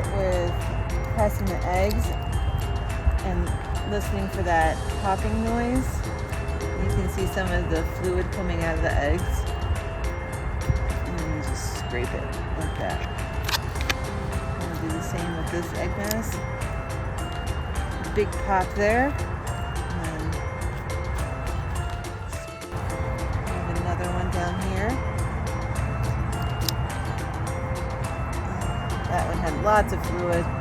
start with pressing the eggs and listening for that popping noise. You can see some of the fluid coming out of the eggs. And then you just scrape it like that. And I'll do the same with this egg mass. Big pop there. And I have another one down here. That one had lots of fluid.